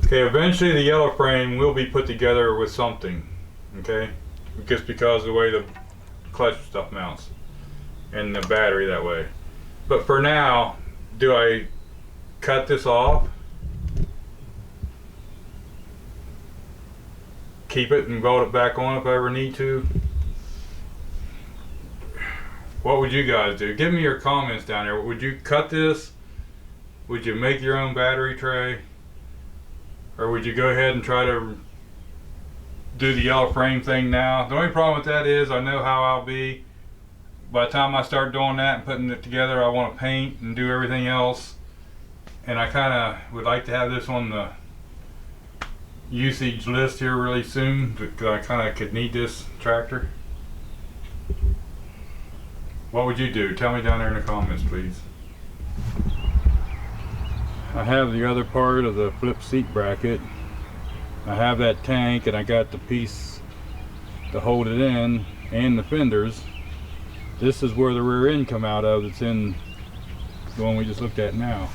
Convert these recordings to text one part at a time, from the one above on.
Okay, eventually the yellow frame will be put together with something, okay? Just because of the way the clutch stuff mounts and the battery that way. But for now, do I cut this off, keep it and weld it back on if I ever need to? What would you guys do? Give me your comments down there. Would you cut this? Would you make your own battery tray? Or would you go ahead and try to do the yellow frame thing now? The only problem with that is I know how I'll be. By the time I start doing that and putting it together, I want to paint and do everything else. And I kind of would like to have this on the usage list here really soon, because I kind of could need this tractor. What would you do? Tell me down there in the comments, please. I have the other part of the flip seat bracket. I have that tank, and I got the piece to hold it in and the fenders. This is where the rear end come out of. It's in the one we just looked at now.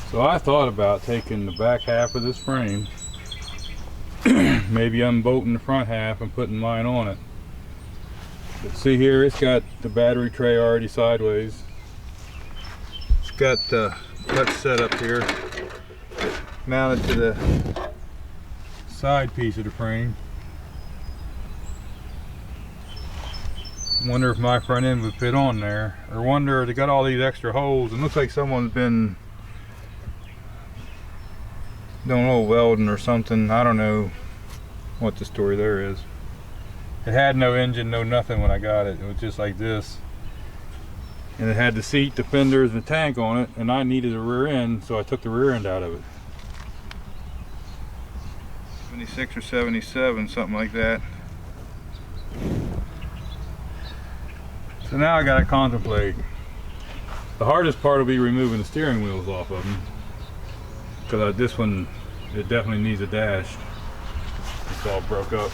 So I thought about taking the back half of this frame, maybe unbolting the front half and putting mine on it. But see here, it's got the battery tray already sideways. It's got the clutch set up here, mounted to the side piece of the frame. Wonder if my front end would fit on there, or wonder if they got all these extra holes, and looks like someone's been doing a little welding or something. I don't know what the story there is. It had no engine, no nothing when I got it. It was just like this. And it had the seat, the fenders, and the tank on it, and I needed a rear end, so I took the rear end out of it. 76 or 77, something like that. So now I gotta contemplate. The hardest part will be removing the steering wheels off of them, because this one, it definitely needs a dash. It's all broke up.